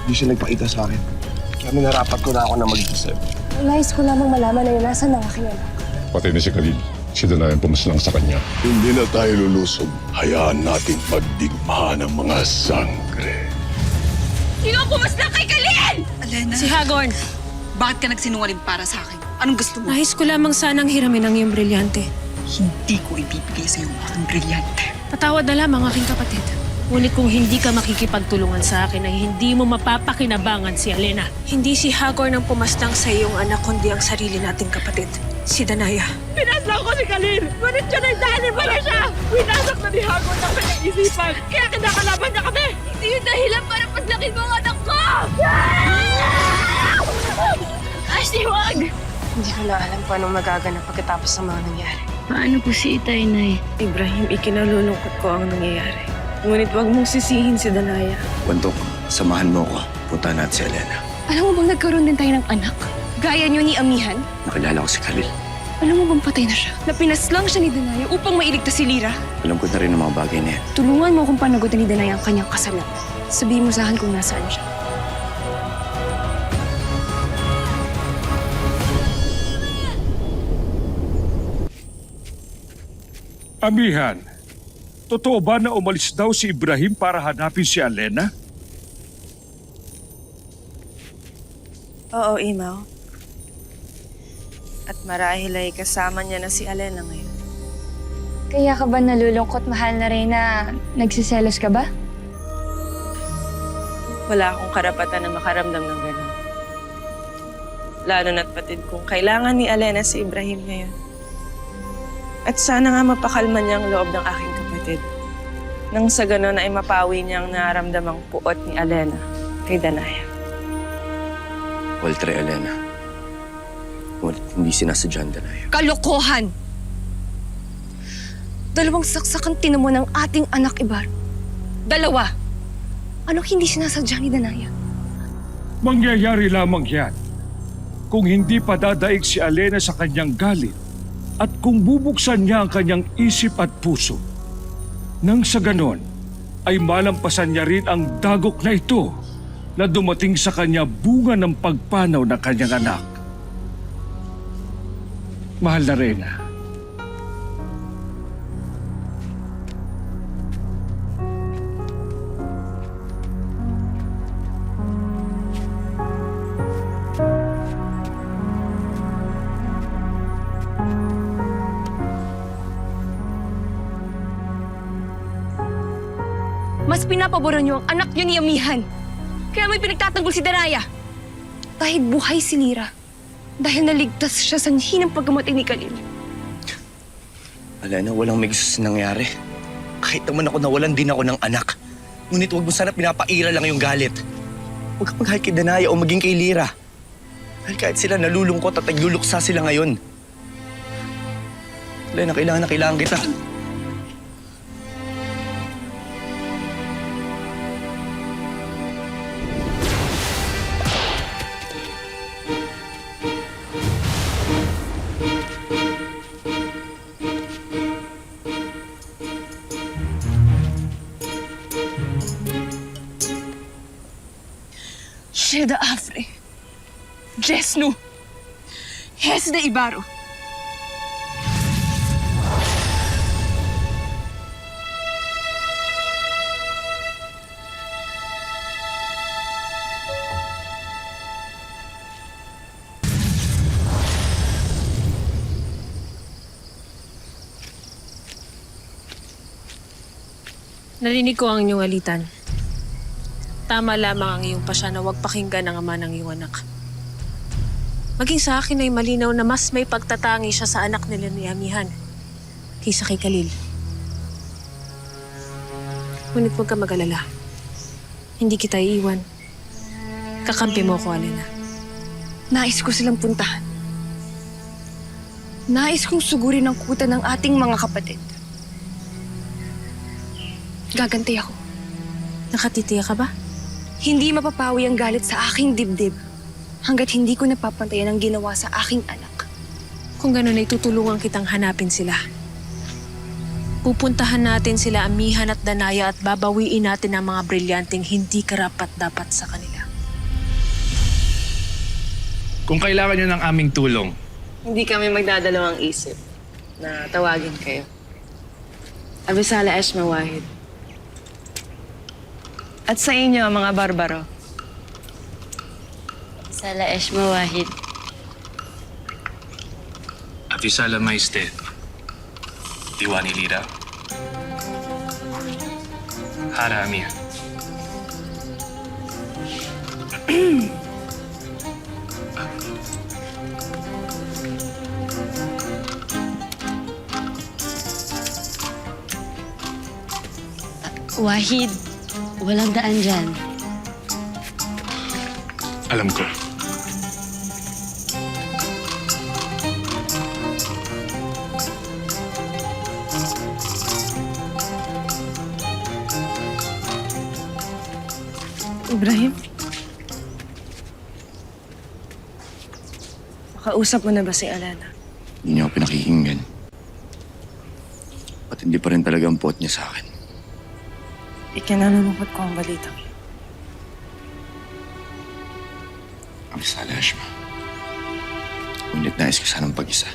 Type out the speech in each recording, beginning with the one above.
Hindi siya nagpakita sa akin. Kaya minarapat ko na ako na mag-isip. Nais ko lamang malaman na yun nasa ng aking anak. Pati na si Khalil. Si Danayan pumaslang sa kanya. Hindi na tayo lulusob. Hayaan nating pagdigmaan ng mga sangre. Sino ang pumaslang kay Khalil? Alena, Si Hagorn. bakit ka nagsinungaling para sa akin? Anong gusto mo? Nais ko lamang sanang hiramin ang iyong brilyante. Hindi ko ibibigay sa'yo ang brilyante. Patawad na lamang aking kapatid. Ngunit kung hindi ka makikipagtulungan sa akin ay hindi mo mapapakinabangan si Alena. Hindi si Hagorn ang pumaslang sa iyong anak kundi ang sarili nating kapatid, si Danaya. Pinaslang ko si Khalil! Ngunit siya nagdahil pala siya! Winasak na ni Hagorn ang kanyang isipan! Kaya kinakalaban niya kami! Hindi yung dahilan para paslakin mo ang anak ko! Ashley, wag! Hindi ko na alam kung anong magaganap pagkatapos ng mga nangyari. Paano po si Itay, Nay? Ibrahim, ikinalulungkot ko ang nangyayari. Ngunit wag mong sisihin si Danaya. Bantok, samahan mo ako. Punta natin si Elena. Alam mo bang nagkaroon din tayo ng anak? Gaya niyo ni Amihan? Nakilala ko si Khalil. Alam mo bang patay na siya? Napinaslang siya ni Danaya upang mailigtas si Lira? Alam ko na rin ang mga bagay na yan. Tulungan mo akong panagutin ni Danaya ang kanyang kasalanan. Sabihin mo sa akin kung nasaan siya. Amihan, totoo ba na umalis daw si Ibrahim para hanapin si Alena? Oo, Imaw. At marahil ay kasama niya na si Alena ngayon. Kaya ka ba nalulungkot, mahal na Reyna? Nagsiselos ka ba? Wala akong karapatan na makaramdam ng gano'n. Lalo na't patid kung kailangan ni Alena si Ibrahim ngayon. At sana nga mapakalma niya ang loob ng aking kapatid. Nang sa gano'n ay mapawi niya ang nararamdamang puot ni Alena kay Danaya. Walter, Elena. Ngunit hindi sinasadya ang Danaya. Kalokohan! Dalawang saksak ang tinamo ng ating anak Ibar. Dalawa! Anong hindi sinasadya ni Danaya? Mangyayari lamang yan kung hindi pa dadaig si Alena sa kanyang galit at kung bubuksan niya ang kanyang isip at puso. Nang sa ganon, ay malampasan niya rin ang dagok na ito na dumating sa kanya bunga ng pagpanaw ng kanyang anak. Mahal na Reyna, Mas pinapaboran niyo ang anak niyo ni Amihan. Kaya may pinagtatanggol si Danaya. Dahil buhay si Lira. Dahil naligtas siya sa hinang pagkamatay ni Khalil. Alena, walang may gusto sa nangyari. Kahit naman ako nawalan din ako ng anak. Ngunit huwag mo sana pinapaira lang yung galit. Huwag ka maghahit kay Danaya o maging kay Lira. Dahil kahit sila nalulungkot at nagluluksa sila ngayon. Alena, kailangan na kailangan kita. Sheda Afre. Jesnu. Hesda Ibaro. Narinig ko ang inyong alitan. Tama lamang ang iyong pasya na huwag pakinggan ang ama ng iyong anak. Maging sa akin ay malinaw na mas may pagtatangi siya sa anak nila ni Amihan kaysa kay Khalil. Ngunit huwag ka mag-alala. Hindi kita iiwan. Kakampi mo ko, Alena. Nais ko silang puntahan. Nais kong sugurin ang kuta ng ating mga kapatid. Gaganti ako. Nakatitiya ka ba? Hindi mapapawi ang galit sa aking dibdib hanggat hindi ko napapantayan ang ginawa sa aking anak. Kung gano'n ay tutulungan kitang hanapin sila. Pupuntahan natin sila Amihan at Danaya at babawiin natin ang mga brilyanteng hindi karapat-dapat sa kanila. Kung kailangan nyo ng aming tulong, Hindi kami magdadalawang isip na tawagin kayo. Abisala Eshma Wahid. At sa inyo, mga barbaro. Sala Eshma Wahid. Abisala Maiste, Diwani Lira, Hara Amir. Wahid, walang daan dyan. Alam ko. Ibrahim? Makausap mo na ba si Alana? Hindi niya ako pinakikinggan. At hindi pa rin talaga ang pot niya sa akin. Ikinalulungkot ko ang balitang. Abisala, Eshma. Ngunit nais ko sanang pag-isa.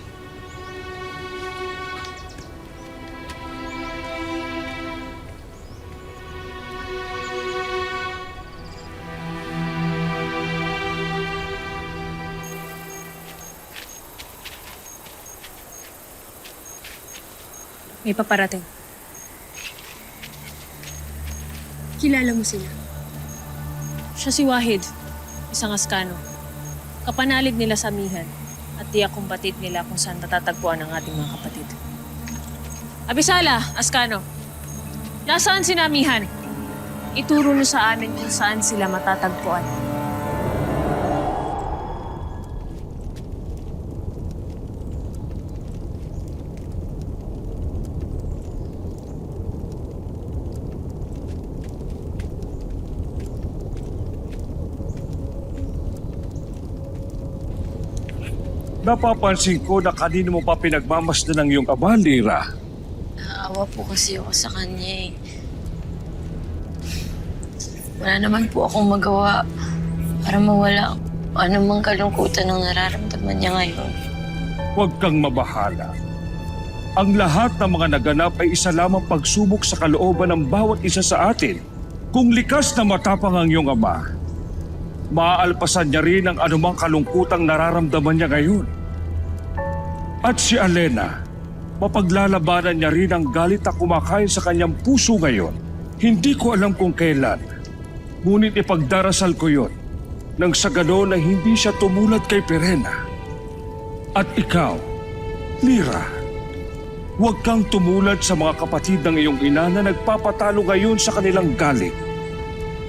May paparating. Kilala mo sila? Siya si Wahid, isang Askano. Kapanalig nila sa Mihan at tiyak kumpatid nila kung saan natatagpuan ang ating mga kapatid. Abisala, Askano. Nasaan si Mihan? Ituro niyo sa amin kung saan sila matatagpuan. Napapansin ko na kanino mo pa pinagmamasdan ng iyong ama, Lira. Naawa po kasi ako sa kanya eh. Wala naman po akong magawa para mawala anumang kalungkutan ng nararamdaman niya ngayon. Huwag kang mabahala. Ang lahat ng mga naganap ay isa lamang pagsubok sa kalooban ng bawat isa sa atin. Kung likas na matapang ang iyong ama, maaalpasan niya rin ang anumang kalungkutang nararamdaman niya ngayon. At si Alena, mapaglalabanan niya rin ang galit na kumakain sa kanyang puso ngayon. Hindi ko alam kung kailan, ngunit ipagdarasal ko yon nang sa gano'n na hindi siya tumulad kay Perena. At ikaw, Lira, huwag kang tumulad sa mga kapatid ng iyong ina na nagpapatalo ngayon sa kanilang galit,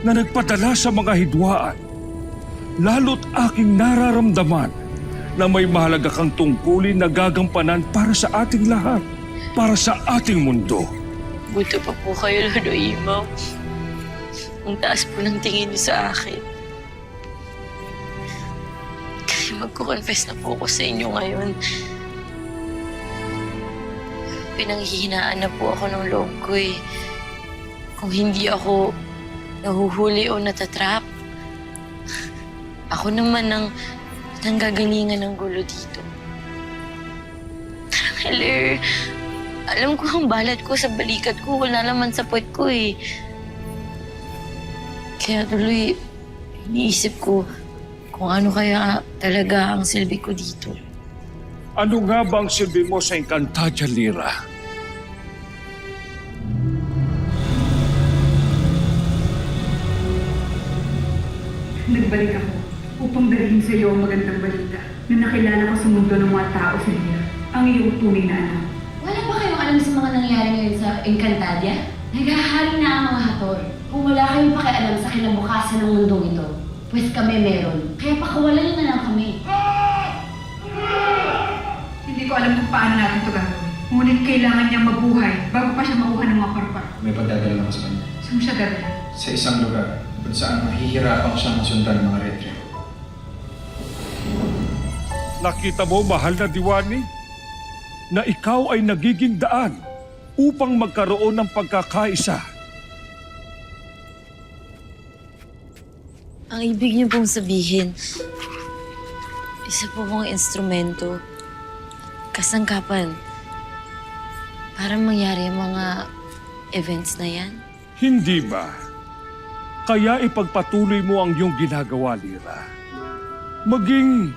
na nagpadala sa mga hidwaan. Lalo't aking nararamdaman na may mahalaga kang tungkulin na gagampanan para sa ating lahat, para sa ating mundo. Buto pa po kayo, Lolo Imaw. Ang taas po ng tingin niyo sa akin. Kasi magkukonfess na po ako sa inyo ngayon. Pinanghihinaan na po ako ng loob ko eh. Kung hindi ako nahuhuli o natatrap, ako naman ang gagalingan ng gulo dito. Heller, alam ko ang balat ko sa balikat ko, wala naman sa puwet ko eh. Kaya tuloy, iniisip ko kung ano kaya talaga ang silbi ko dito. Ano nga ba ang silbi mo sa Encantadia, Lira? Nagbalik ako upang dalhin sa iyo ang magandang balita na nakilala ko sa mundo ng mga tao sa Lira, ang iyong tunay na anak. Wala ba kayong alam sa mga nangyayari ngayon sa Encantadia? Naghahari na ang mga hator. Kung wala kayong pakialam sa kinabukasan ng mundong ito, pues kami meron. Kaya pakawalan niyo na lang kami. Hindi ko alam kung paano natin ito gagawin. Ngunit kailangan niya mabuhay bago pa siya makuha ng mga parpar. May pagdadala ako sa kanya. Saan mo siya dadala? Sa isang lugar kung saan mahihirapan siyang masundan ng mga retro. Nakita mo, mahal na Diwani, na ikaw ay nagiging daan upang magkaroon ng pagkakaisa. Ang ibig niyo pong sabihin, isa po kong instrumento. Kasangkapan. Para mangyari ang mga events na yan. Hindi ba? Kaya ipagpatuloy mo ang iyong ginagawa, Lira. Maging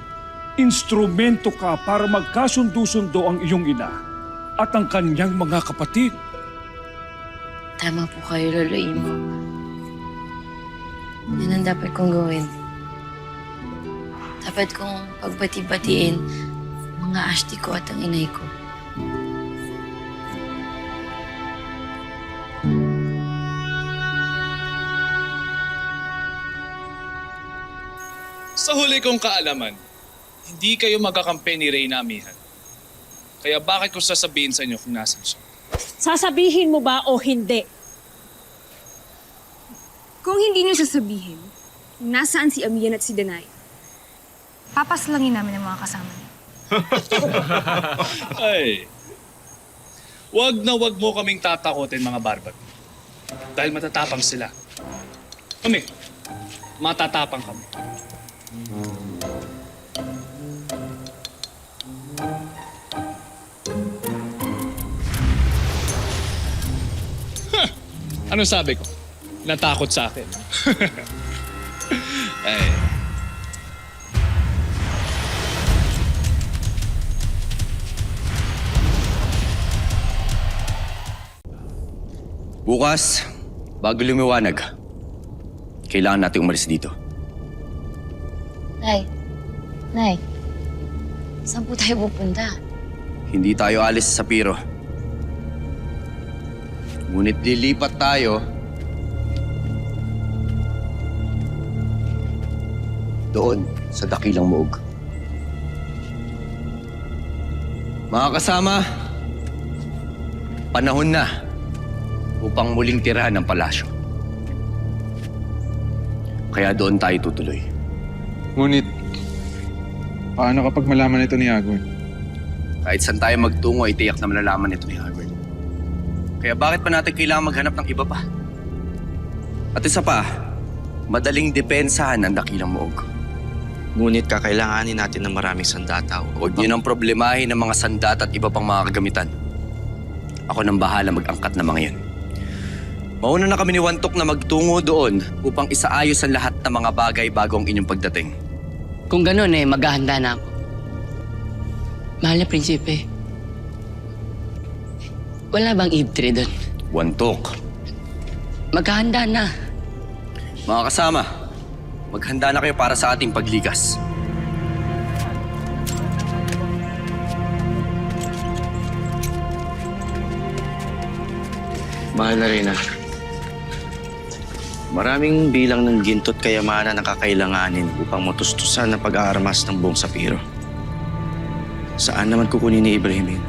instrumento ka para magkasundo-sundo ang iyong ina at ang kanyang mga kapatid. Tama po kayo, Lolo Imo. Yan ang dapat kong gawin. Dapat kong pagbati-batiin ang mga asti ko at ang inay ko. Sa huli kong kaalaman, hindi kayo magkakampi ni Reyna Amihan. Kaya bakit ko sasabihin sa inyo kung nasan siya? Sasabihin mo ba o hindi? Kung hindi niyo sasabihin, nasaan si Amihan at si Danay, papaslangin namin ang mga kasama niya. Ay, wag mo kaming tatakotin mga barbat. Dahil matatapang sila. Kami, matatapang kami. Ano sabi ko? Natakot sa akin. Ay. Bukas, bago lumiwanag, kailangan natin umalis dito. Nay, saan po tayo pupunta? Hindi tayo alis sa Piro. Ngunit lilipat tayo doon sa Dakilang Muog. Mga kasama, panahon na upang muling tirahan ng palasyo. Kaya doon tayo tutuloy. Ngunit, paano kapag malaman ito ni Agwin? Kahit saan tayo magtungo, ay tiyak na malalaman ito ni Howard. Kaya bakit pa natin kailangan maghanap ng iba pa? At isa pa, madaling depensahan ang Dakilang Muog. Ngunit kakailanganin natin ng maraming sandata. Huwag niyo nang problemahin ng mga sandata at iba pang mga kagamitan. Ako nang bahala mag-angkat ng mga yan. Mauna na kami ni Wantok na magtungo doon upang isaayos ang lahat ng mga bagay bago ang inyong pagdating. Kung gano'n maghahanda na ako. Mahal na prinsipe, wala bang ibtre doon? Wantok. Maghahanda na. Mga kasama, maghanda na kayo para sa ating paglikas. Mahal na Reyna. Maraming bilang ng ginto't kayamanan ang kakailanganin upang matustusan ang pag-aarmas ng buong Sapiro. Saan naman kukunin ni Ibrahim yun?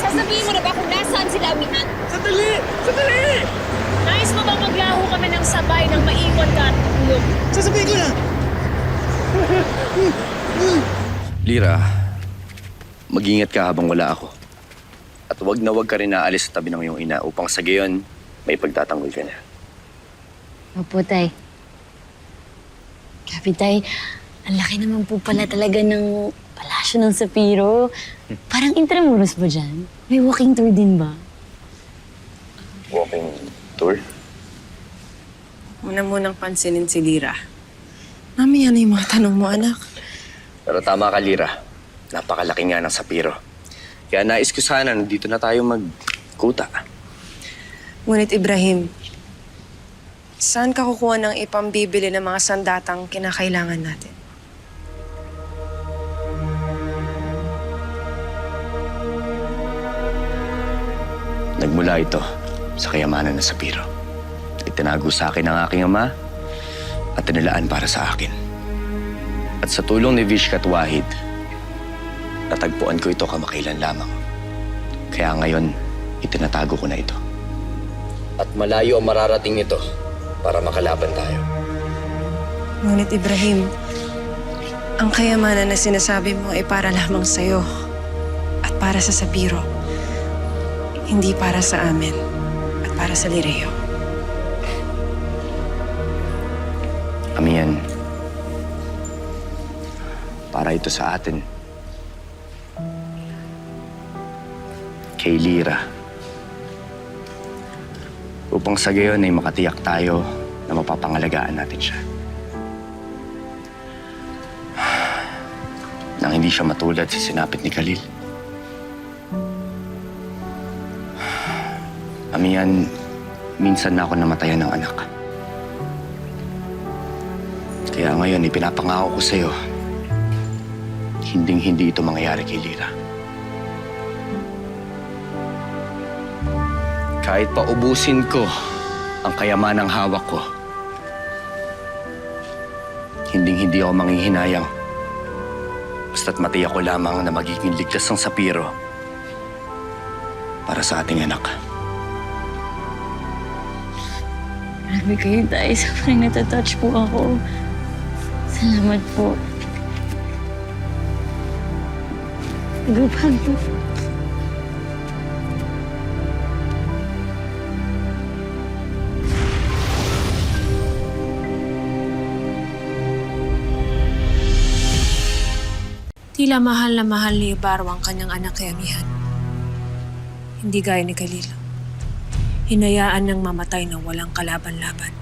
Sasabihin mo na ba kung nasaan sila, Amihan? Sandali! Nais mo bang maglaho kami ng sabay nang maiwan ka at tulog? Sasabihin ko na! Lira, mag-ingat ka habang wala ako. At huwag ka rin naalis sa tabi ng iyong ina upang sa gayon, may pagtatanggol ka na. Opo, Tay. Grabe, Tay. Ang laki naman po pala talaga ng palasyo ng Sapiro. Parang Intramuros ba dyan? May walking tour din ba? Walking tour? Munang pansinin si Lira. Mami, ano yung mga tanong mo, anak? Pero tama ka, Lira. Napakalaki nga ng Sapiro. Kaya nais ko sana nandito na tayo magkuta. Ngunit Ibrahim, saan ka kukuha ng ipambibili ng mga sandatang kinakailangan natin? Nagmula ito sa kayamanan ng Sapiro. Itinago sa akin ng aking ama at tinilaan para sa akin. At sa tulong ni Vishka at Wahid, natagpuan ko ito kamakailan lamang. Kaya ngayon, itinatago ko na ito. At malayo ang mararating nito para makalaban tayo. Ngunit Ibrahim, ang kayamanan na sinasabi mo ay para lamang sa'yo at para sa Sapiro. Hindi para sa amin at para sa Lireo. Amihan, para ito sa atin. Kay Lira. Upang sa gayon ay makatiyak tayo na mapapangalagaan natin siya. Nang hindi siya matulad sa sinapit ni Khalil. Amihan, minsan na ako namatayan ng anak. Kaya ngayon, ipinapangako ko sa'yo, hinding-hindi ito mangyayari kay Lira. Kahit pa ubusin ko ang kayamanang hawak ko, hinding-hindi ako manghihinayang. Basta't matiyak ko lamang na magiging ligtas ang Sapiro para sa ating anak. Marami kayo, Tay. Sobrang natatouch po ako. Salamat po. Gupang. Tila mahal na mahal ni Ibarra ang kanyang anak kay Amihan. Hindi gaya ni Khalil. Hinayaan niyang mamatay ng walang kalaban-laban.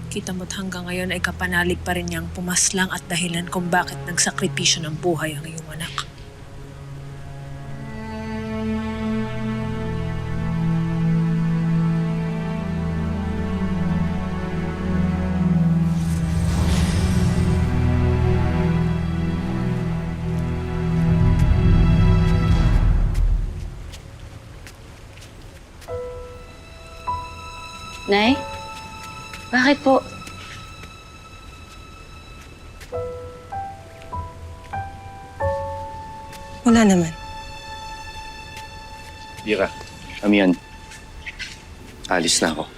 Kita mo't hanggang ngayon ay kapanalig pa rin niyang pumaslang at dahilan kung bakit nagsakripisyo ng buhay ang iyong anak. Nay? Bakit po? Wala naman. Lira, Amihan, alis na ako.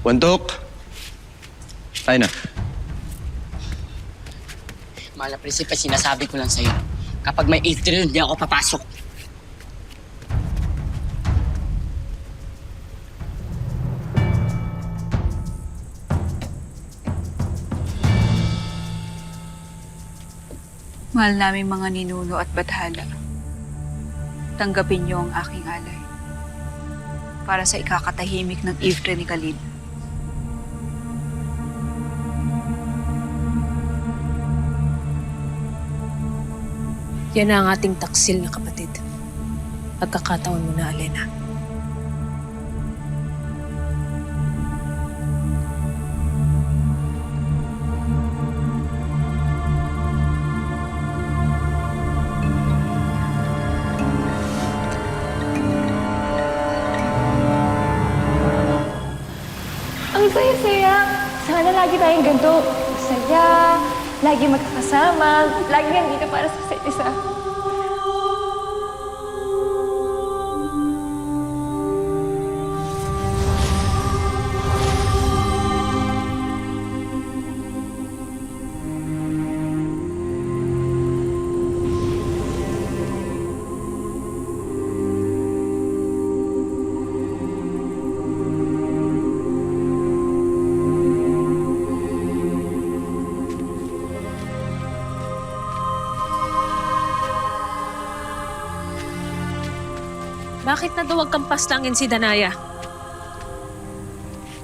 Wantok! Tayo na. Mahal na prinsipe, sinasabi ko lang sa'yo. Kapag may 8 trillion, di ako papasok. Mahal namin mga ninuno at bathala. Tanggapin niyo ang aking alay para sa ikakatahimik ng ifre ni Khalil. Yan ang ating taksil na kapatid. Pagkakataon mo na, Alena. Ang saya-saya. Sana lagi tayong ganito. Saya, lagi magkakasama, lagi nandito para sa isa't isa. Bakit naduwag kang paslangin si Danaya?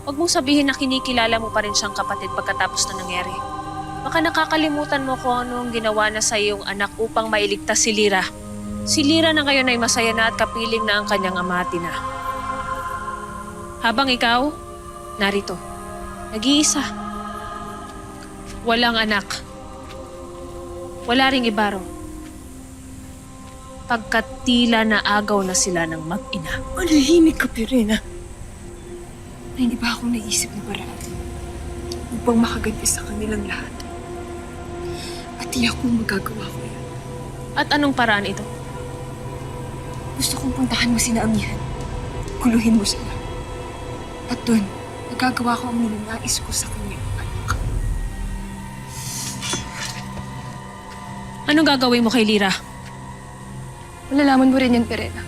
Huwag mong sabihin na kinikilala mo pa rin siyang kapatid pagkatapos na nangyari. Baka nakakalimutan mo kung ano ang ginawa na sa iyong anak upang mailigtas si Lira. Si Lira na ngayon ay masaya na at kapiling na ang kanyang ama at ina. Habang ikaw, narito, nag-iisa. Walang anak. Wala ring Ibarra. Pagkat tila naagaw na sila ng mag-ina. Manahimik ka, Pirena. Na hindi ba ako naisip na paraan upang makaganti sa kanilang lahat? At tiyak kong magagawa ko yan. At anong paraan ito? Gusto kong puntahan mo sina Amihan. Kuluhin mo sila. At doon, nagagawa ko ang ninanais ko sa kanyang anak. Anong gagawin mo kay Lira? Malalaman mo rin yan, Perena.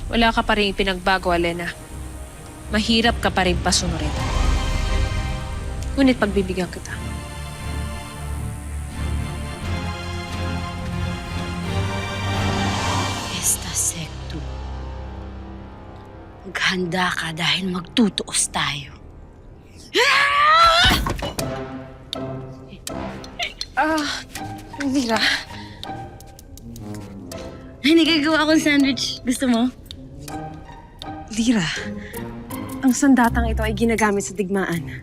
Wala ka pa rin ipinagbago, Alena. Mahirap ka pa rin pasunurin. Ngunit pagbibigyan kita. Esta Secto. Maghanda ka dahil magtutuos tayo. Lira. Ay, nagagawa akong sandwich. Gusto mo? Lira, ang sandatang ito ay ginagamit sa digmaan.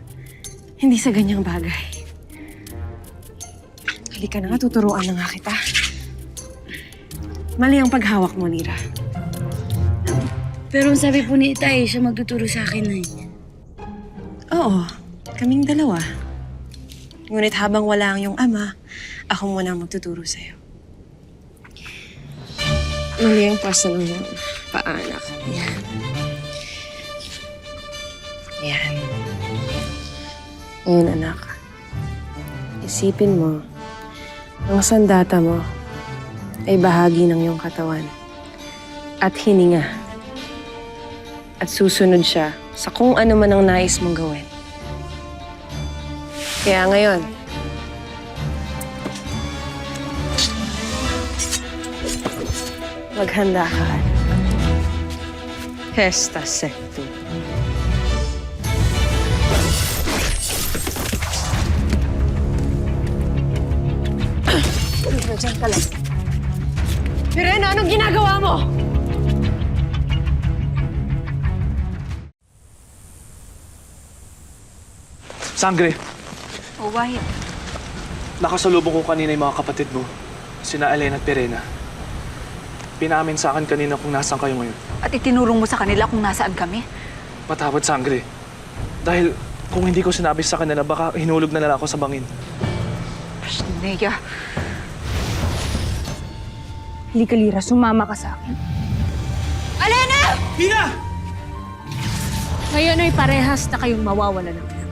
Hindi sa ganyang bagay. Halika na nga, tuturuan na nga kita. Mali ang paghawak mo, Lira. Pero ang sabi po ni Itay, siya magtuturo sa akin na Oo, kaming dalawa. Ngunit habang wala ang iyong ama, ako muna ang magtuturo sa'yo. Mali ang pasa ng paanak. Yan. Yan. Ngayon, anak. Isipin mo, ang sandata mo ay bahagi ng iyong katawan at hininga. At susunod siya sa kung ano man ang nais mong gawin. Kaya ngayon, maghanda ka. Hesta Secto. Diyan ka lang. Pirena, anong ginagawa mo? Sangre, O, Wyatt. nakasalubong ko kanina yung mga kapatid mo, sina Alena at Perena. Pinamin sa akin kanina kung nasaan kayo ngayon. At itinurong mo sa kanila kung nasaan kami? Patawad, Sangre. Dahil kung hindi ko sinabi sa kanila, baka hinulog na nila ako sa bangin. Neya. Halika, Lira. Sumama ka sa akin. Alena! Lina! Ngayon ay parehas na kayong mawawala ng anak.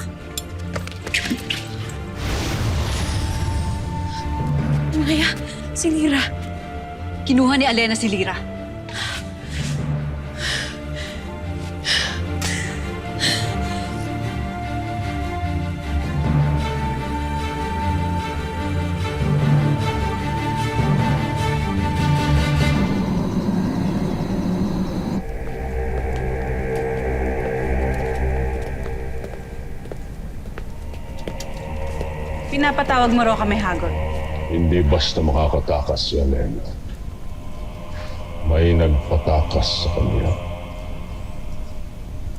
Maya, si Lira. Kinuha ni Alena si Lira. Pinapatawag mo raw kami, Hagor. Hindi basta makakatakas si Alena. May nagpatakas sa kanya.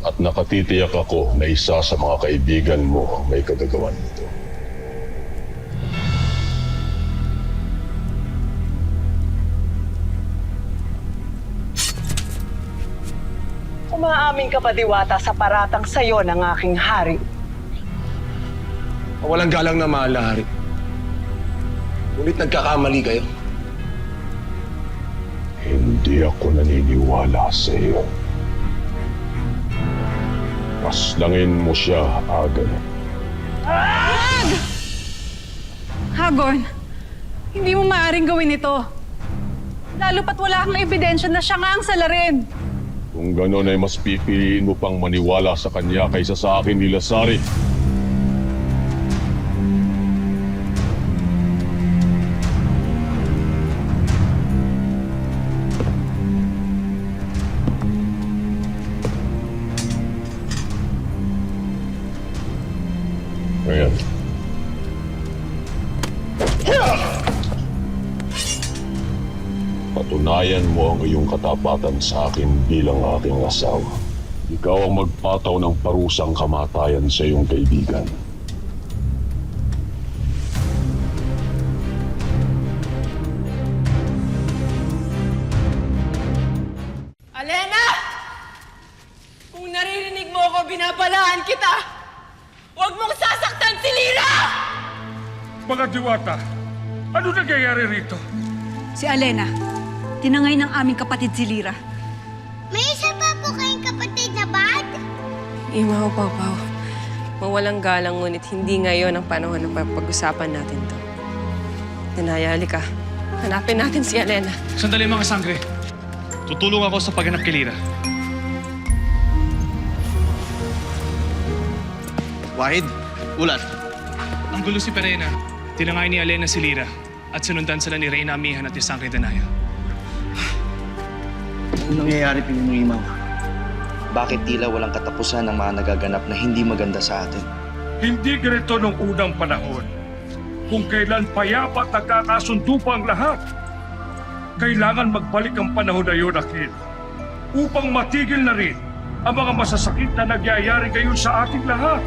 At nakatitiyak ako na isa sa mga kaibigan mo ang may kagagawan nito. Umaamin ka pa, Diwata, sa paratang sayo ng aking hari. Walang galang na mahal na hari. Ngunit nagkakamali kayo. Hindi ako naniniwala sa iyo. Paslangin mo siya agad. Hagor, hindi mo maaaring gawin ito. Lalo pat wala kang ebidensya na siya nga ang salarin. Kung gano'n ay mas pipiliin mo pang maniwala sa kanya kaysa sa akin ni Lazari. Ngayon. Patunayan mo ang iyong katapatan sa akin bilang aking asawa. Ikaw ang magpataw ng parusang kamatayan sa iyong kaibigan. Alena! Kung naririnig mo ako, binabalaan kita! Huwag mong sasaktan si Lira! Mga diwata, ano nangyayari rito? Si Alena, tinangay ng aming kapatid si Lira. May isa pa po kayong kapatid na bad? Imaw, Pawpaw. Mawalang galang ngunit hindi ngayon ang panahon ng pag-usapan natin to. Danaya, halika. Hanapin natin si Elena. Sandali mga sangre. Tutulong ako sa paghanap kay Lira. Wahid, ulat. Ang gulo si Perena. Tinangay ni Elena si Lira at sinundan sila ni Reyna Amihan at ni Sangre Danaya. Anong nangyayari, Panginoong Imaw? Bakit tila walang katapusan ng mga nagaganap na hindi maganda sa atin? Hindi ganito nung unang panahon. Kung kailan payapa at nagkakasundo pa ang lahat. Kailangan magbalik ang panahon na yun, Akil. Upang matigil na rin ang mga masasakit na nagyayari ngayon sa ating lahat.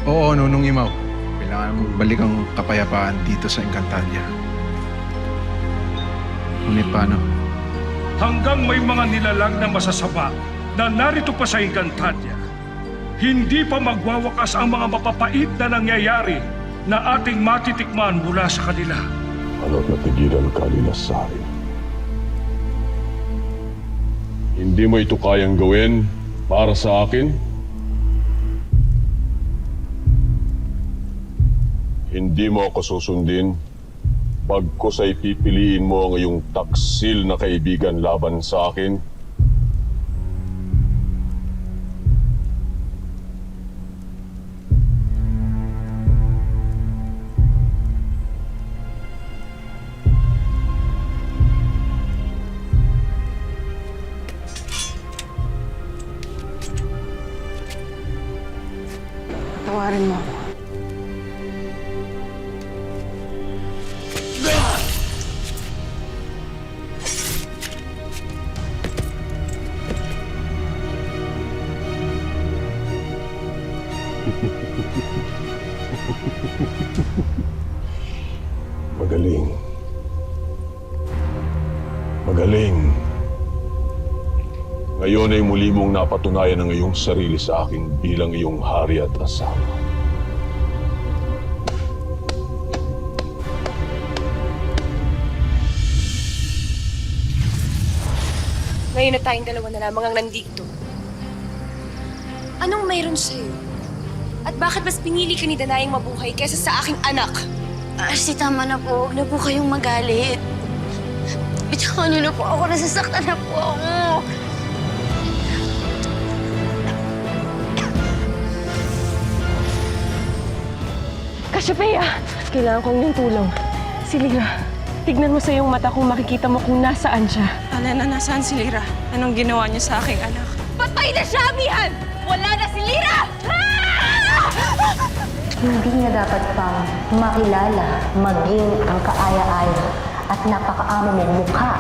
Oo, Nunong Imaw. Kailangan mong balik ang kapayapaan dito sa Encantadia. Ngunit paano? Hanggang may mga nilalang na masasama na narito pa sa Encantadia, hindi pa magwawakas ang mga mapapait na nangyayari na ating matitikman mula sa kanila. Ano't natigilan ka nila sa akin? Hindi mo ito kayang gawin para sa akin? Hindi mo ako susundin, bagkus ay pipiliin mo ang iyong taksil na kaibigan laban sa akin? Tawarin mo ako. Magaling. Magaling. Ngayon ay muli mong napatunayan ang iyong sarili sa akin bilang iyong hari at asawa. Ngayon na tayong dalawa na lamang ang nandito. Anong mayroon sa'yo? At bakit mas pinili ka ni Danayang mabuhay kaysa sa aking anak? Arsi, tama na po. Huwag na po kayong magalit. Bitawan niyo na po ako. Nasasaktan na po ako. Cassiopeia! Kailangan kong yung tulong. Si Lira, tignan mo sa iyong mata kung makikita mo kung nasaan siya. Elena, nasaan si Lira? Anong ginawa niya sa aking anak? Patay na siya, Amihan! Wala na si Lira! Hindi niya dapat pang makilala maging ang kaaya-aya at napakaamo mong mukha